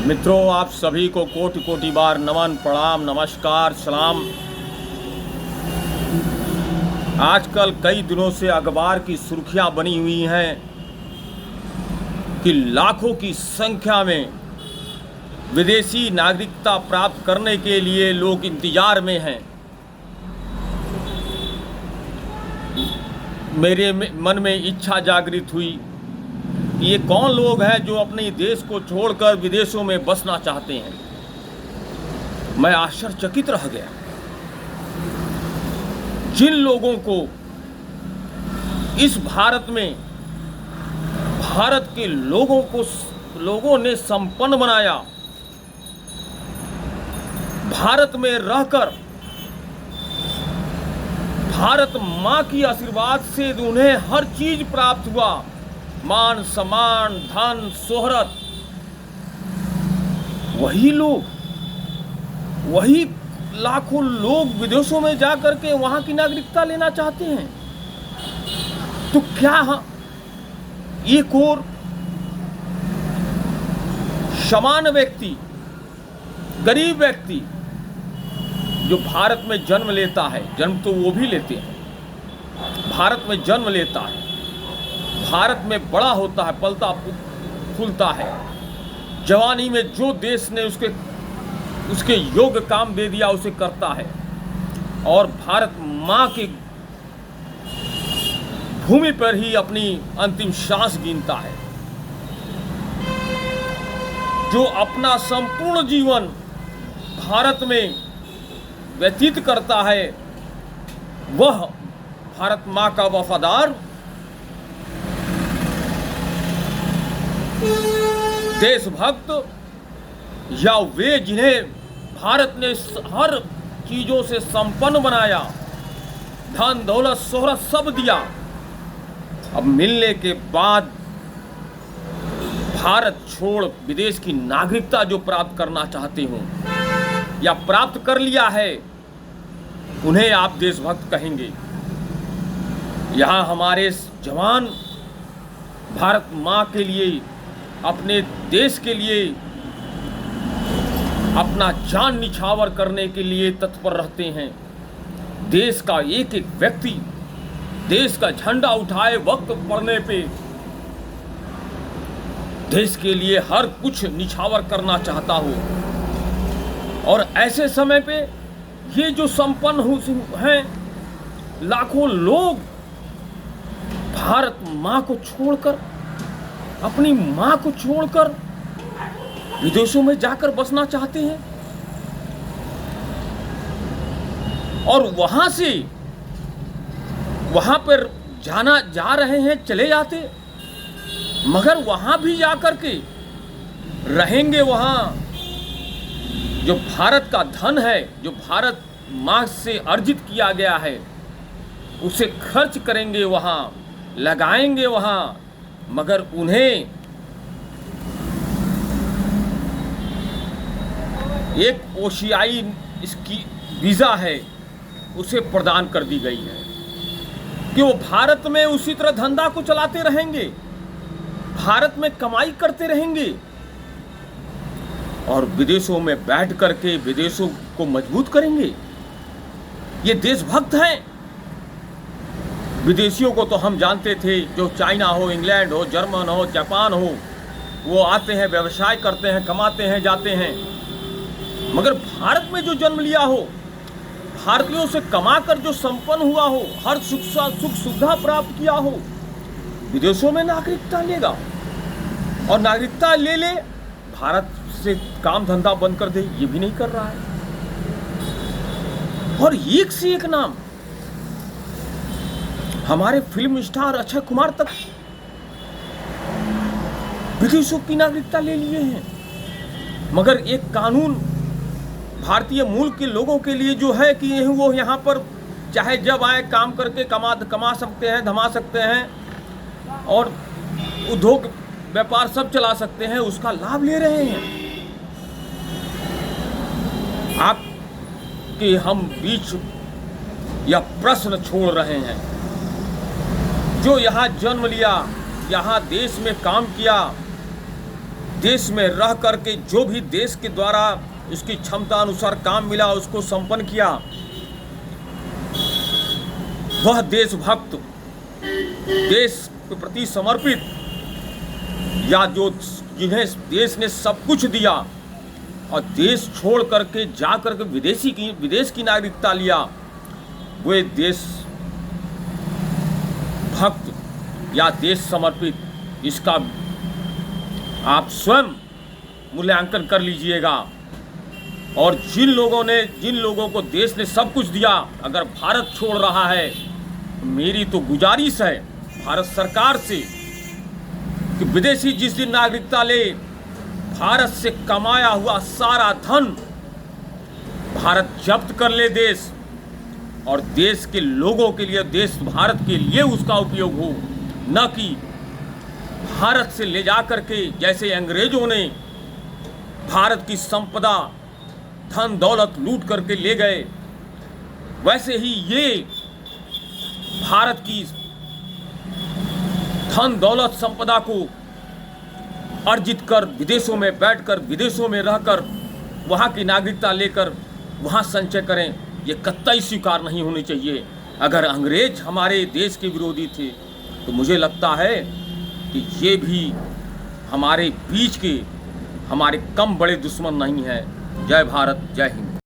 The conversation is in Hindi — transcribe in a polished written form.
मित्रों, आप सभी को कोटि कोटि बार नमन, प्रणाम, नमस्कार, सलाम। आजकल कई दिनों से अखबार की सुर्खियां बनी हुई हैं कि लाखों की संख्या में विदेशी नागरिकता प्राप्त करने के लिए लोग इंतजार में हैं। मेरे मन में इच्छा जागृत हुई कि ये कौन लोग हैं जो अपने देश को छोड़कर विदेशों में बसना चाहते हैं। मैं आश्चर्यचकित रह गया। जिन लोगों को इस भारत में भारत के लोगों ने संपन्न बनाया, भारत में रहकर भारत माँ की आशीर्वाद से उन्हें हर चीज प्राप्त हुआ, मान सम्मान, धन, शोहरत, वही लाखों लोग विदेशों में जाकर के वहां की नागरिकता लेना चाहते हैं। तो क्या एक और सामान्य व्यक्ति, गरीब व्यक्ति जो भारत में जन्म लेता है, जन्म तो वो भी लेते हैं, भारत में जन्म लेता है, भारत में बड़ा होता है, पलता फूलता है, जवानी में जो देश ने उसके योग्य काम दे दिया उसे करता है और भारत माँ की भूमि पर ही अपनी अंतिम सांस गिनता है। जो अपना संपूर्ण जीवन भारत में व्यतीत करता है, वह भारत माँ का वफादार देशभक्त, या वे जिन्हें भारत ने हर चीजों से संपन्न बनाया, धन दौलत शोहरत सब दिया, अब मिलने के बाद भारत छोड़ विदेश की नागरिकता जो प्राप्त करना चाहते हो या प्राप्त कर लिया है, उन्हें आप देशभक्त कहेंगे। यहाँ हमारे जवान भारत माँ के लिए, अपने देश के लिए अपना जान निछावर करने के लिए तत्पर रहते हैं। देश का एक एक व्यक्ति देश का झंडा उठाए वक्त पड़ने पे देश के लिए हर कुछ निछावर करना चाहता हो, और ऐसे समय पे ये जो संपन्न हैं लाखों लोग भारत माँ को छोड़कर, अपनी माँ को छोड़कर विदेशों में जाकर बसना चाहते हैं और वहां पर जा रहे हैं, चले जाते, मगर वहां भी जाकर के रहेंगे। वहां जो भारत का धन है, जो भारत माँ से अर्जित किया गया है, उसे खर्च करेंगे, वहां लगाएंगे वहां, मगर उन्हें एक ओशियाई इसकी वीज़ा है उसे प्रदान कर दी गई है कि वो भारत में उसी तरह धंधा को चलाते रहेंगे, भारत में कमाई करते रहेंगे और विदेशों में बैठ करके विदेशों को मजबूत करेंगे। ये देशभक्त हैं। विदेशियों को तो हम जानते थे, जो चाइना हो, इंग्लैंड हो, जर्मन हो, जापान हो, वो आते हैं, व्यवसाय करते हैं, कमाते हैं, जाते हैं, मगर भारत में जो जन्म लिया हो, भारतीयों से कमाकर जो संपन्न हुआ हो, हर सुख सुविधा प्राप्त किया हो, विदेशों में नागरिकता लेगा और नागरिकता ले भारत से काम धंधा बंद कर दे, ये भी नहीं कर रहा है। और एक से एक नाम, हमारे फिल्म स्टार अक्षय कुमार तक विदेशों की नागरिकता ले लिए हैं, मगर एक कानून भारतीय मूल के लोगों के लिए जो है कि वो यहाँ पर चाहे जब आए काम करके कमा सकते हैं, धमा सकते हैं और उद्योग व्यापार सब चला सकते हैं, उसका लाभ ले रहे हैं। आपके हम बीच यह प्रश्न छोड़ रहे हैं, जो यहाँ जन्म लिया, यहाँ देश में काम किया, देश में रह करके जो भी देश के द्वारा उसकी क्षमता अनुसार काम मिला उसको संपन्न किया। वह देशभक्त, देश के प्रति समर्पित, या जो जिन्हें देश ने सब कुछ दिया और देश छोड़ करके जा करके विदेश की नागरिकता लिया, वे देश भक्त या देश समर्पित, इसका आप स्वयं मूल्यांकन कर लीजिएगा। और जिन लोगों को देश ने सब कुछ दिया, अगर भारत छोड़ रहा है, मेरी तो गुजारिश है भारत सरकार से कि विदेशी जिस दिन नागरिकता ले, भारत से कमाया हुआ सारा धन भारत जब्त कर ले देश, और देश के लोगों के लिए, देश भारत के लिए उसका उपयोग हो, न कि भारत से ले जा करके जैसे अंग्रेजों ने भारत की संपदा धन दौलत लूट करके ले गए, वैसे ही ये भारत की धन दौलत संपदा को अर्जित कर विदेशों में बैठकर, विदेशों में रहकर, वहाँ की नागरिकता लेकर वहाँ संचय करें, ये कतई स्वीकार नहीं होनी चाहिए। अगर अंग्रेज हमारे देश के विरोधी थे तो मुझे लगता है कि ये भी हमारे बीच के हमारे कम बड़े दुश्मन नहीं हैं। जय भारत, जय हिंद।